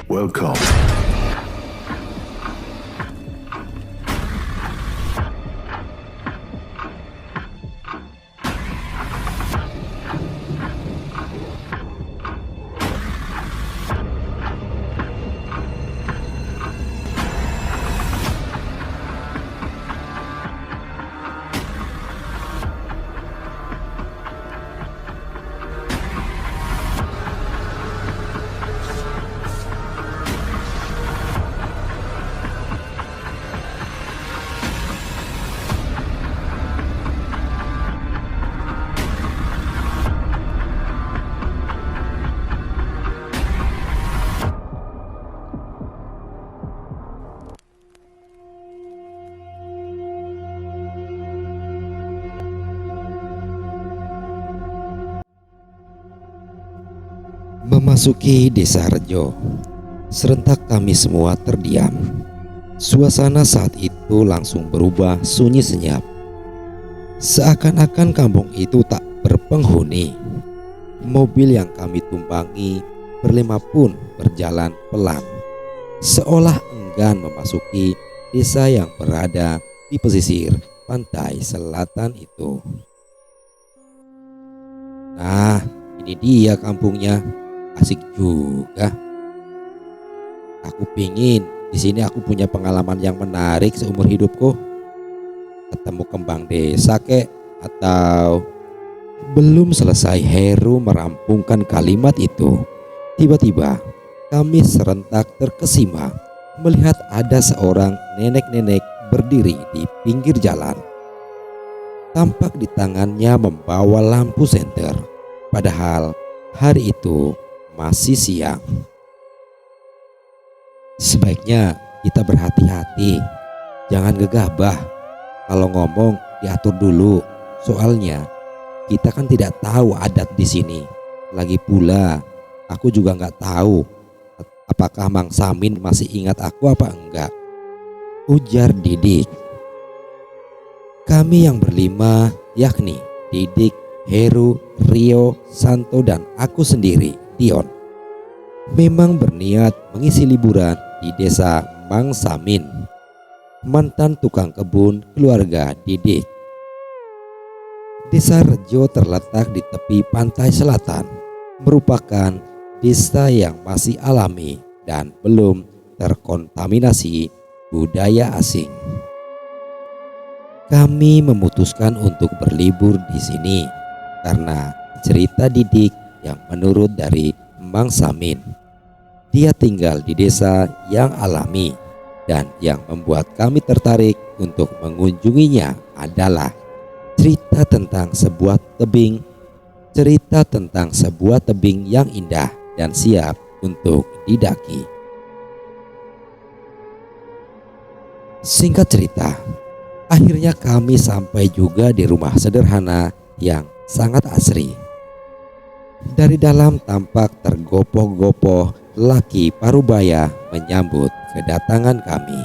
Welcome. Memasuki desa Rejo, serentak kami semua terdiam. Suasana saat itu langsung berubah sunyi senyap. Seakan-akan kampung itu tak berpenghuni. Mobil yang kami tumpangi berlima pun berjalan pelan, seolah enggan memasuki desa yang berada di pesisir pantai selatan itu. Nah, ini dia kampungnya. Asik juga. Aku pingin di sini aku punya pengalaman yang menarik seumur hidupku. Ketemu kembang desa kek, atau belum selesai Heru merampungkan kalimat itu, tiba-tiba kami serentak terkesima melihat ada seorang nenek-nenek berdiri di pinggir jalan. Tampak di tangannya membawa lampu senter, padahal hari itu masih siang. Sebaiknya kita berhati-hati, jangan gegabah. Kalau ngomong diatur dulu, soalnya kita kan tidak tahu adat di sini. Lagi pula aku juga nggak tahu apakah Mang Samin masih ingat aku apa enggak, ujar Didik. Kami yang berlima, yakni Didik, Heru, Rio, Santo, dan aku sendiri, Tion, memang berniat mengisi liburan di desa Mang Samin, mantan tukang kebun keluarga Didik. Desa Rejo terletak di tepi pantai selatan, merupakan desa yang masih alami dan belum terkontaminasi budaya asing. Kami memutuskan untuk berlibur di sini karena cerita Didik yang menurut dari Mang Samin, dia tinggal di desa yang alami, dan yang membuat kami tertarik untuk mengunjunginya adalah cerita tentang sebuah tebing yang indah dan siap untuk didaki. Singkat cerita, akhirnya kami sampai juga di rumah sederhana yang sangat asri. Dari dalam tampak tergopoh-gopoh laki parubaya menyambut kedatangan kami.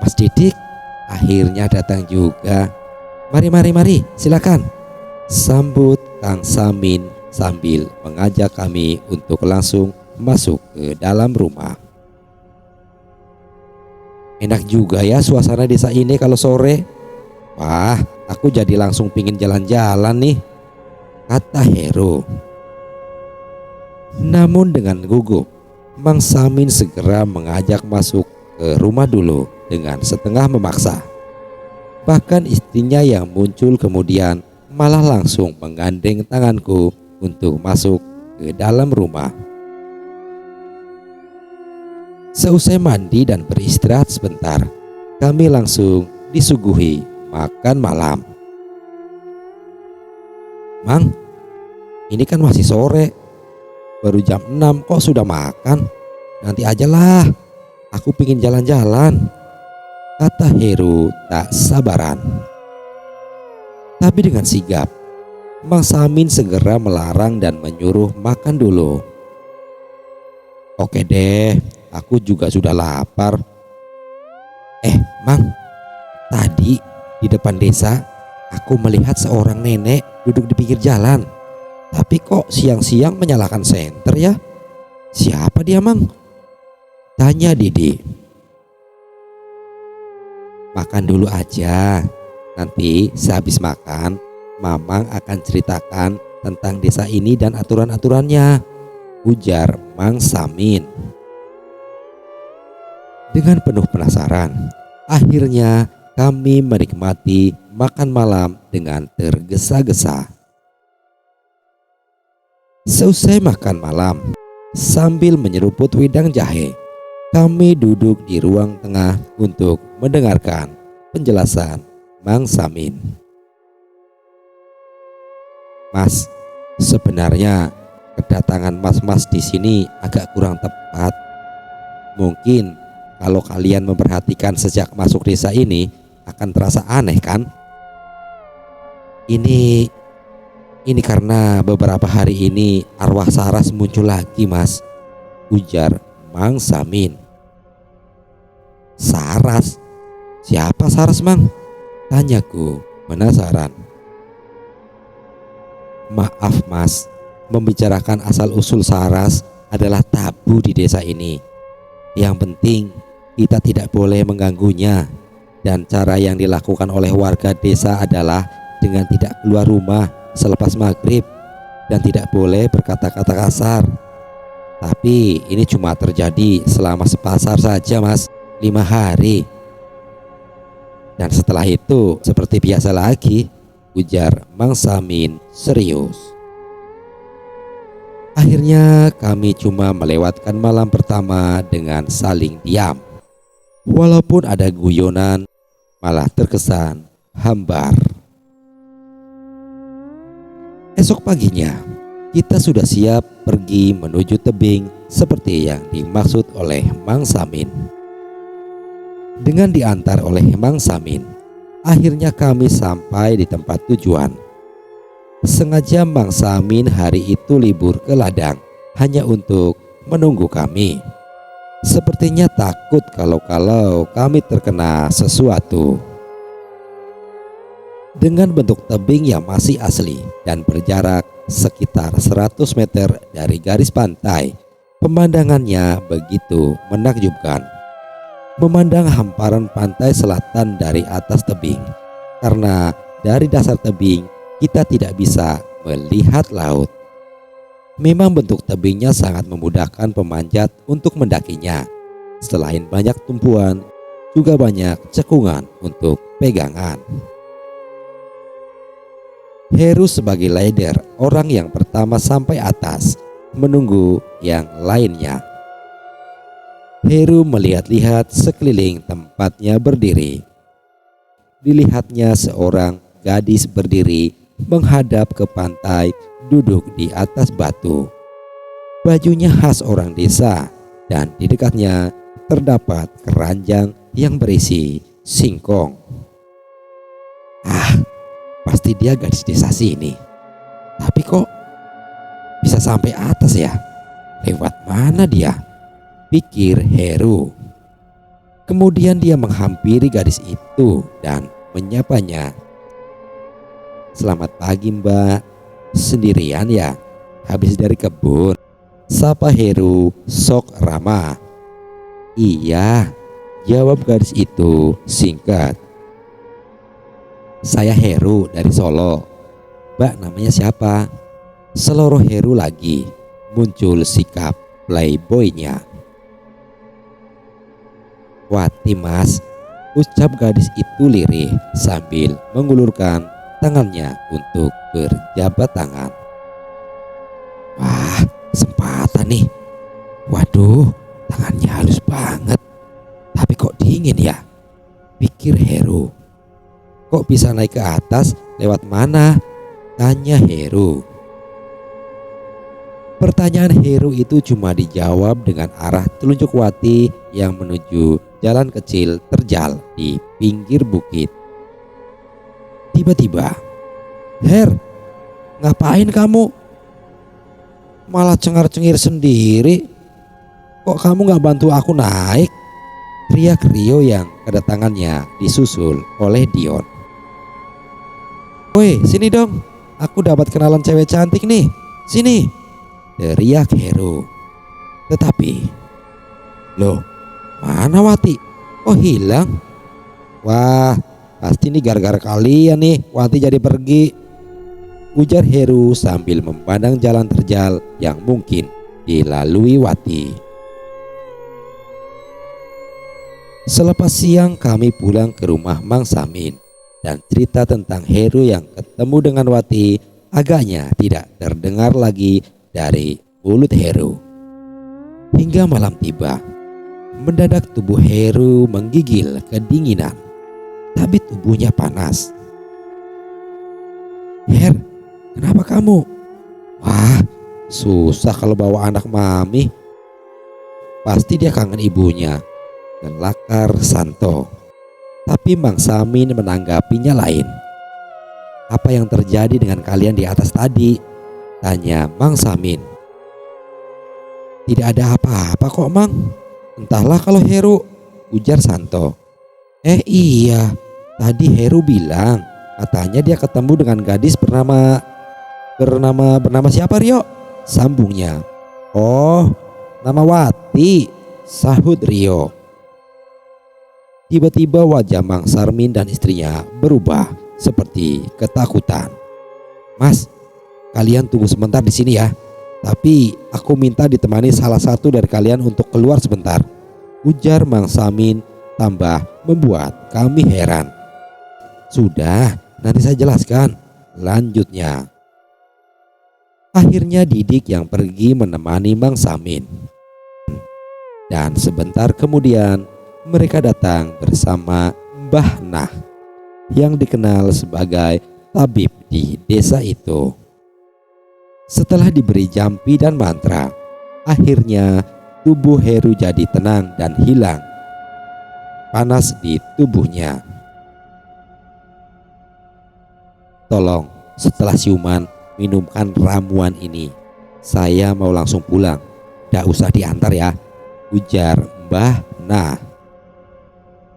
Mas Didik akhirnya datang juga. Mari, silakan, sambut Kang Samin sambil mengajak kami untuk langsung masuk ke dalam rumah. Enak juga ya suasana desa ini kalau sore. Wah, aku jadi langsung pingin jalan-jalan nih, kata Heru. Namun dengan gugup, Mang Samin segera mengajak masuk ke rumah dulu dengan setengah memaksa. Bahkan istrinya yang muncul kemudian malah langsung menggandeng tanganku untuk masuk ke dalam rumah. Seusai mandi dan beristirahat sebentar, kami langsung disuguhi makan malam. Mang, ini kan masih sore, baru jam 6 kok sudah makan? Nanti ajalah, aku pingin jalan-jalan, kata Heru tak sabaran. Tapi dengan sigap, Mang Samin segera melarang dan menyuruh makan dulu. Oke deh, aku juga sudah lapar. Mang, tadi di depan desa Aku melihat seorang nenek duduk di pinggir jalan. Tapi kok siang-siang menyalakan senter ya? Siapa dia, Mang? Tanya Didi. Makan dulu aja. Nanti sehabis makan, Mamang akan ceritakan tentang desa ini dan aturan-aturannya, ujar Mang Samin. Dengan penuh penasaran, akhirnya kami menikmati makan malam dengan tergesa-gesa. Seusai makan malam, sambil menyeruput wedang jahe, kami duduk di ruang tengah untuk mendengarkan penjelasan Mang Samin. Mas, sebenarnya kedatangan mas-mas di sini agak kurang tepat. Mungkin kalau kalian memperhatikan sejak masuk desa ini akan terasa aneh kan? Ini karena beberapa hari ini arwah Saras muncul lagi, Mas, ujar Mang Samin. Saras? Siapa Saras, Mang? Tanyaku penasaran. Maaf, Mas, membicarakan asal-usul Saras adalah tabu di desa ini. Yang penting kita tidak boleh mengganggunya, dan cara yang dilakukan oleh warga desa adalah dengan tidak keluar rumah selepas maghrib dan tidak boleh berkata-kata kasar. Tapi ini cuma terjadi selama sepasar saja, Mas, 5 hari. Dan setelah itu seperti biasa lagi, ujar Mang Samin serius. Akhirnya kami cuma melewatkan malam pertama dengan saling diam. Walaupun ada guyonan, malah terkesan hambar. Esok paginya, kita sudah siap pergi menuju tebing seperti yang dimaksud oleh Mang Samin. Dengan diantar oleh Mang Samin, akhirnya kami sampai di tempat tujuan. Sengaja Mang Samin hari itu libur ke ladang hanya untuk menunggu kami. Sepertinya takut kalau kami terkena sesuatu. Dengan bentuk tebing yang masih asli dan berjarak sekitar 100 meter dari garis pantai, pemandangannya begitu menakjubkan. Memandang hamparan pantai selatan dari atas tebing, karena dari dasar tebing kita tidak bisa melihat laut. Memang bentuk tebingnya sangat memudahkan pemanjat untuk mendakinya. Selain banyak tumpuan, juga banyak cekungan untuk pegangan. Heru sebagai leader, orang yang pertama sampai atas, menunggu yang lainnya. Heru melihat-lihat sekeliling tempatnya berdiri. Dilihatnya seorang gadis berdiri menghadap ke pantai, duduk di atas batu. Bajunya khas orang desa, dan di dekatnya terdapat keranjang yang berisi singkong. Pasti dia gadis desa sini. Tapi kok bisa sampai atas ya? Lewat mana dia? Pikir Heru. Kemudian dia menghampiri gadis itu dan menyapanya. Selamat pagi, Mbak. Sendirian ya? Habis dari kebun? Sapa Heru sok ramah. Iya, jawab gadis itu singkat. Saya Heru dari Solo. Mbak namanya siapa? Seloroh Heru lagi. Muncul sikap playboynya. Wati, Mas, ucap gadis itu lirih sambil mengulurkan tangannya untuk berjabat tangan. Wah, kesempatan nih. Waduh, tangannya halus banget. Tapi kok dingin ya? Pikir Heru. Kok bisa naik ke atas? Lewat mana? Tanya Heru. Pertanyaan Heru itu cuma dijawab dengan arah telunjuk Wati yang menuju jalan kecil terjal di pinggir bukit. Tiba-tiba, Her, ngapain kamu? Malah cengar-cengir sendiri. Kok kamu gak bantu aku naik? Teriak Rio yang kedatangannya disusul oleh Dion. Woi, sini dong. Aku dapat kenalan cewek cantik nih. Sini, teriak Heru. Tetapi, loh, mana Wati? Oh, hilang. Wah, pasti ini gara-gara kalian nih Wati jadi pergi, ujar Heru sambil memandang jalan terjal yang mungkin dilalui Wati. Selepas siang kami pulang ke rumah Mang Samin, dan cerita tentang Heru yang ketemu dengan Wati agaknya tidak terdengar lagi dari mulut Heru. Hingga malam tiba, mendadak tubuh Heru menggigil kedinginan, tapi tubuhnya panas. Her, kenapa kamu? Wah, susah kalau bawa anak mami. Pasti dia kangen ibunya, gelakar Santo. Tapi Mang Samin menanggapinya lain. Apa yang terjadi dengan kalian di atas tadi? Tanya Mang Samin. Tidak ada apa-apa kok Mang. Entahlah kalau Heru, ujar Santo. Iya, tadi Heru bilang katanya dia ketemu dengan gadis bernama siapa Rio? Sambungnya. Oh, nama Wati, sahut Rio. Tiba-tiba wajah Mang Sarmin dan istrinya berubah seperti ketakutan. Mas, kalian tunggu sebentar di sini ya. Tapi aku minta ditemani salah satu dari kalian untuk keluar sebentar, ujar Mang Samin tambah membuat kami heran. Sudah, nanti saya jelaskan, lanjutnya. Akhirnya Didik yang pergi menemani Mang Samin. Dan sebentar kemudian mereka datang bersama Mbah Nah yang dikenal sebagai tabib di desa itu. Setelah diberi jampi dan mantra, akhirnya tubuh Heru jadi tenang dan hilang panas di tubuhnya. Tolong, setelah siuman minumkan ramuan ini. Saya mau langsung pulang. Gak usah diantar ya, ujar Mbah Nah.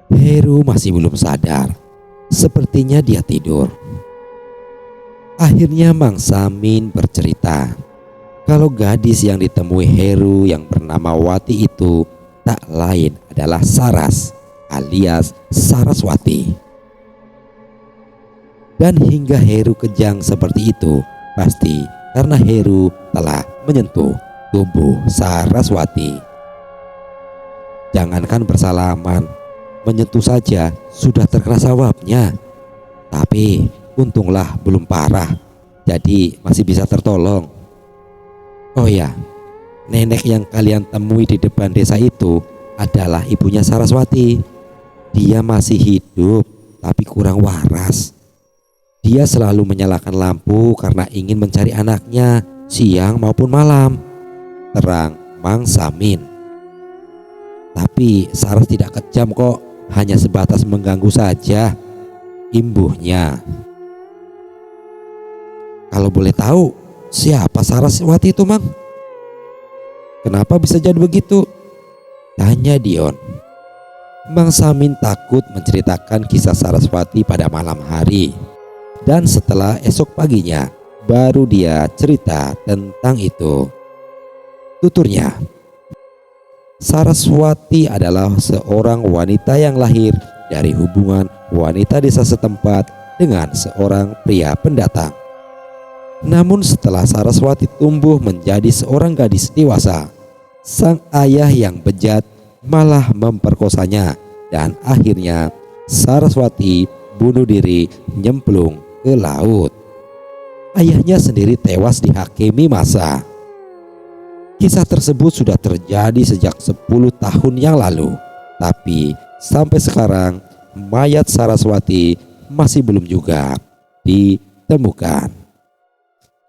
Heru masih belum sadar. Sepertinya dia tidur. Akhirnya Mang Samin bercerita kalau gadis yang ditemui Heru yang bernama Wati itu tak lain adalah Saras alias Saraswati. Dan hingga Heru kejang seperti itu pasti karena Heru telah menyentuh tubuh Saraswati. Jangankan bersalaman, menyentuh saja sudah terkena sawabnya. Tapi untunglah belum parah, jadi masih bisa tertolong. Oh ya, nenek yang kalian temui di depan desa itu adalah ibunya Saraswati. Dia masih hidup tapi kurang waras. Dia selalu menyalakan lampu karena ingin mencari anaknya siang maupun malam, terang Mang Samin. Tapi Saras tidak kejam kok, hanya sebatas mengganggu saja, imbuhnya. Kalau boleh tahu, siapa Saraswati itu, Mang? Kenapa bisa jadi begitu? Tanya Dion. Mang Samin takut menceritakan kisah Saraswati pada malam hari. Dan setelah esok paginya, baru dia cerita tentang itu. Tuturnya, Saraswati adalah seorang wanita yang lahir dari hubungan wanita desa setempat dengan seorang pria pendatang. Namun setelah Saraswati tumbuh menjadi seorang gadis dewasa, sang ayah yang bejat malah memperkosanya dan akhirnya Saraswati bunuh diri nyemplung ke laut. Ayahnya sendiri tewas dihakimi masa. Kisah tersebut sudah terjadi sejak 10 tahun yang lalu, tapi sampai sekarang mayat Saraswati masih belum juga ditemukan.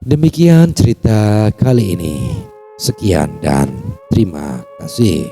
Demikian cerita kali ini. Sekian dan terima kasih.